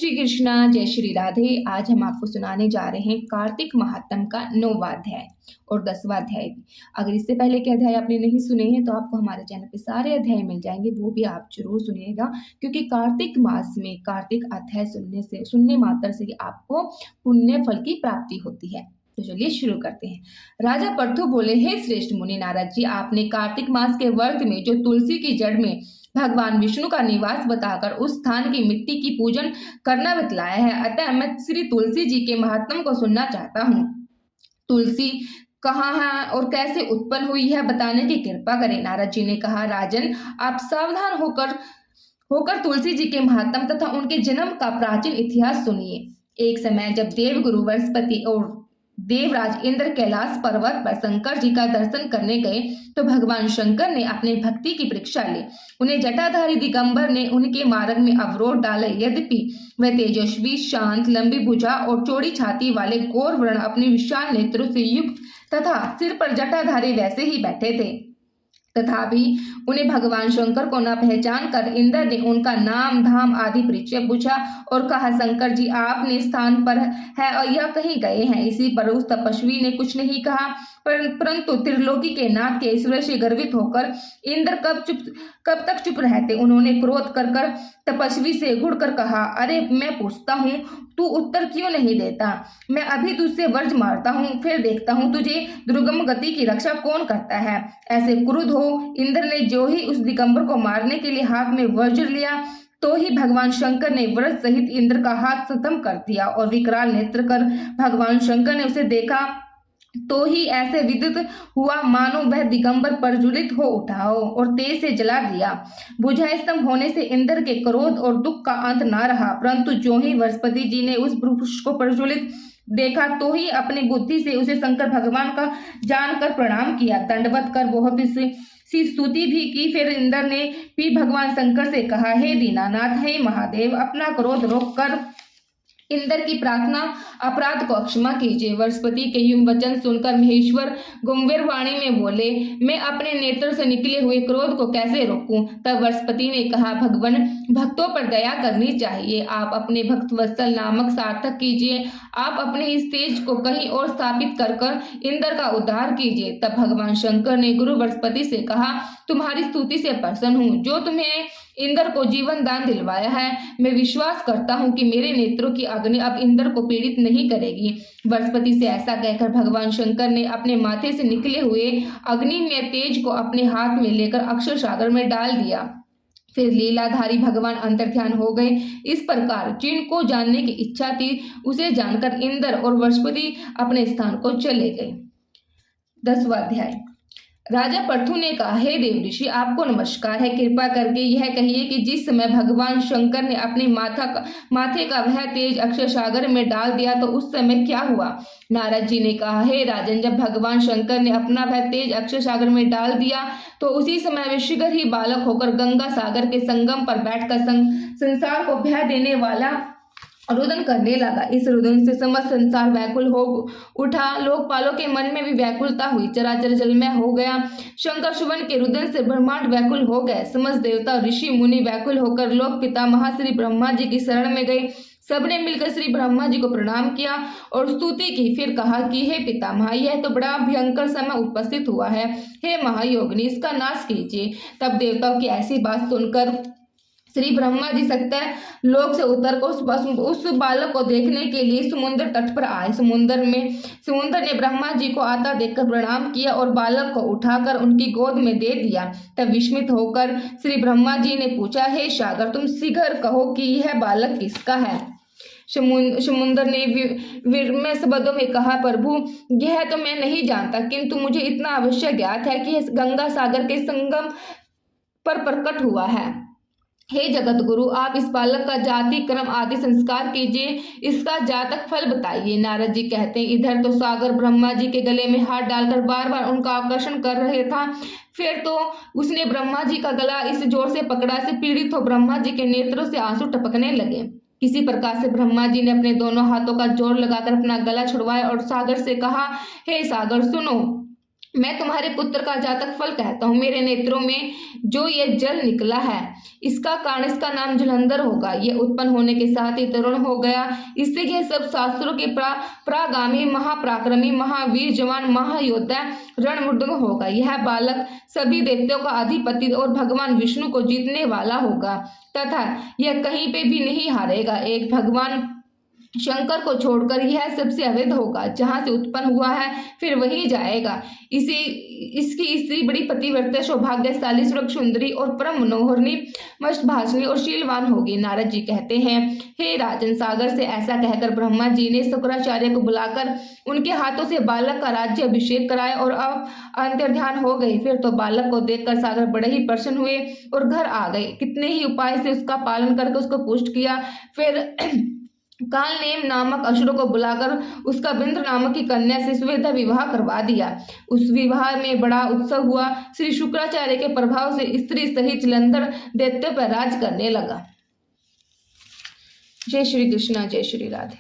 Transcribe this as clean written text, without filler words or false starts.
श्री कृष्णा, जय श्री राधे। आज हम आपको सुनाने जा रहे हैं कार्तिक महात्म का 9वां अध्याय और 10वां अध्याय भी। अगर इससे पहले के अध्याय आपने नहीं सुने हैं तो आपको हमारे चैनल पे सारे अध्याय मिल जाएंगे, वो भी आप जरूर सुनिएगा, क्योंकि कार्तिक मास में कार्तिक अध्याय सुनने मात्र से ही आपको पुण्य फल की प्राप्ति होती है। तो चलिए शुरू करते हैं। राजा पृथु बोले, हे श्रेष्ठ मुनि नारद जी, आपने कार्तिक मास के व्रत में जो तुलसी की जड़ में भगवान विष्णु का निवास बताकर उस स्थान की मिट्टी की पूजन करना बतलाया है, अतः मैं श्री तुलसी जी के महात्म को सुनना चाहता हूँ। तुलसी कहाँ है और कैसे उत्पन्न हुई है, बताने की कृपा करें। नारद जी ने कहा, राजन, आप सावधान होकर तुलसी जी के महात्म तथा उनके जन्म का प्राचीन इतिहास सुनिए। एक समय जब देवगुरु बृहस्पति और देवराज इंद्र कैलाश पर्वत पर शंकर जी का दर्शन करने गए तो भगवान शंकर ने अपने भक्ति की परीक्षा ली। उन्हें जटाधारी दिगंबर ने उनके मार्ग में अवरोध डाले। यद्यपि वे तेजस्वी, शांत, लंबी भुजा और चौड़ी छाती वाले गौर वर्ण अपने विशाल नेत्रों से युक्त तथा सिर पर जटाधारी वैसे ही बैठे थे, तथापि उन्हें भगवान शंकर को न पहचान कर इंद्र ने उनका नाम, धाम आदि परिचय पूछा और कहा, शंकर जी आपने स्थान पर है और यह कहीं गए हैं। इसी पर उस तपस्वी ने कुछ नहीं कहा, परंतु त्रिलोकी के नाथ के ईश्वर से गर्वित होकर इंद्र कब तक चुप रहते। उन्होंने क्रोध कर तपस्वी से घुड़कर कहा, अरे मैं पूछता हूँ, तू उत्तर क्यों नहीं देता? मैं अभी तुझसे वर्ज मारता हूँ, फिर देखता हूँ तुझे दुर्गम गति की रक्षा कौन करता है। ऐसे क्रुद्ध हो इंद्र ने जो ही उस दिगंबर को मारने के लिए हाथ में वज्र लिया तो ही भगवान शंकर ने वज्र सहित इंद्र का हाथ खत्म कर दिया और विकराल नेत्र कर भगवान शंकर ने उसे देखा तो ही ऐसे विदित हुआ मानो वह दिगंबर प्रज्वलित हो उठा हो और तेज से जला दिया। बुझास्तंभ होने से इंद्र के क्रोध और दुख का अंत ना रहा, परंतु जो ही बृहस्पति जी ने उस पुरुष को प्रज्वलित देखा तो ही अपनी बुद्धि से उसे शंकर भगवान का जानकर प्रणाम किया, दंडवत कर बहुत सी स्तुति भी की। फिर इंद्र ने भी भगवान शंकर से कहा, हे दीनानाथ, हे महादेव, अपना क्रोध रोक कर इंद्र की प्रार्थना अपराध को क्षमा कीजिए। बृहस्पति के युम वचन सुनकर महेश्वर गंभीर वाणी में बोले, मैं अपने नेत्र से निकले हुए क्रोध को कैसे रोकूं? तब बृहस्पति ने कहा, भगवान, भक्तों पर दया करनी चाहिए। आप अपने भक्त वत्सल नामक सार्थक कीजिए। आप अपने इस तेज को कहीं और स्थापित कर इंद्र का उद्धार कीजिए। तब भगवान शंकर ने गुरु बृहस्पति से कहा, तुम्हारी स्तुति से प्रसन्न हूँ, जो तुम्हें इंद्र को जीवन दान दिलवाया है। मैं विश्वास करता हूँ कि मेरे नेत्रों की अग्नि अब इंद्र को पीड़ित नहीं करेगी। बृहस्पति से ऐसा कहकर भगवान शंकर ने अपने माथे से निकले हुए अग्नि में तेज को अपने हाथ में लेकर अक्षर सागर में डाल दिया। फिर लीलाधारी भगवान अंतर्ध्यान हो गए। इस प्रकार जिनको जानने की इच्छा थी उसे जानकर इंद्र और बृहस्पति अपने स्थान को चले गए। 10वां अध्याय। राजा पृथु ने कहा, हे देव ऋषि, आपको नमस्कार है। कृपा करके यह कहिए कि जिस समय भगवान शंकर ने अपने माथे का वह तेज अक्षर सागर में डाल दिया तो उस समय क्या हुआ? नारद जी ने कहा, हे राजन, जब भगवान शंकर ने अपना वह तेज अक्षर सागर में डाल दिया तो उसी समय वे शीघ्र ही बालक होकर गंगा सागर के संगम पर बैठकर संसार को भय देने वाला रुदन करने लगा। इस रुदन से समस्त संसार व्याकुल हो उठा। लोकपालों के मन में भी व्याकुलता हुई, चराचर जलमय हो गया। शंकर सुवन के रुदन से ब्रह्मांड व्याकुल हो गए। समस्त देवता ऋषि मुनि व्याकुल होकर लोक पितामह श्री ब्रह्मा जी की शरण में गए। सबने मिलकर श्री ब्रह्मा जी को प्रणाम किया और स्तुति की। फिर कहा कि हे पितामह, यह तो बड़ा भयंकर समय उपस्थित हुआ है। हे महायोगिनी, इसका नाश कीजिए। तब देवताओं की ऐसी बात सुनकर श्री ब्रह्मा जी सत्य लोक से उतर कर उस बालक को देखने के लिए समुद्र तट पर आए। समुद्र ने ब्रह्मा जी को आता देखकर प्रणाम किया और बालक को उठाकर उनकी गोद में दे दिया। तब विस्मित होकर श्री ब्रह्मा जी ने पूछा, हे सागर, तुम शीघ्र कहो कि यह बालक किसका है? समुद्र ने विस्मय शब्दों में कहा, प्रभु, यह तो मैं नहीं जानता, किंतु मुझे इतना अवश्य ज्ञात है कि गंगा सागर के संगम पर प्रकट हुआ है। हे जगत गुरु, आप इस बालक का जाति, क्रम आदि संस्कार कीजिए, इसका जातक फल बताइए। नारद जी कहते हैं, इधर तो सागर ब्रह्मा जी के गले में हाथ डालकर बार बार उनका आकर्षण कर रहे था। फिर तो उसने ब्रह्मा जी का गला इस जोर से पकड़ा से पीड़ित हो ब्रह्मा जी के नेत्रों से आंसू टपकने लगे। किसी प्रकार से ब्रह्मा जी ने अपने दोनों हाथों का जोर लगाकर अपना गला छुड़वाया और सागर से कहा, हे सागर, सुनो, मैं तुम्हारे पुत्र का जातक फल कहता हूँ। मेरे नेत्रों में जो ये जल निकला है, इसका कारण इसका नाम जलंधर होगा। ये उत्पन्न होने के साथ ही तरुण हो गया। इससे यह सब शास्त्रों के प्रागामी, महापराक्रमी, महावीर, जवान, महायोद्धा, रणमृदंग होगा। यह बालक सभी देवताओं का अधिपति और भगवान विष्णु को जीतने वाला होगा तथा यह कहीं पे भी नहीं हारेगा। एक भगवान शंकर को छोड़कर यह सबसे अवैध होगा। जहां से उत्पन्न हुआ है फिर वही जाएगा। इसकी स्त्री बड़ी पतिव्रता, सौभाग्यशाली, सुरक्षित, सुंदरी और परम मनोहरणी, मस्तभाषिणी और शीलवान होगी। नारद जी कहते हैं, हे राजन, सागर से ऐसा कहकर ब्रह्मा जी ने शुक्राचार्य को बुलाकर उनके हाथों से बालक का राज्य अभिषेक कराया और अब अंतर्ध्यान हो गए। फिर तो बालक को देखकर सागर बड़े ही प्रसन्न हुए और घर आ गए। कितने ही उपाय से उसका पालन करके उसको पुष्ट किया। फिर कालनेम नामक असुरों को बुलाकर उसका बिंद्र नामक की कन्या से सुवेधा विवाह करवा दिया। उस विवाह में बड़ा उत्सव हुआ। श्री शुक्राचार्य के प्रभाव से स्त्री सहित जलंधर दैत्यों पर राज करने लगा। जय श्री कृष्ण, जय श्री राधे।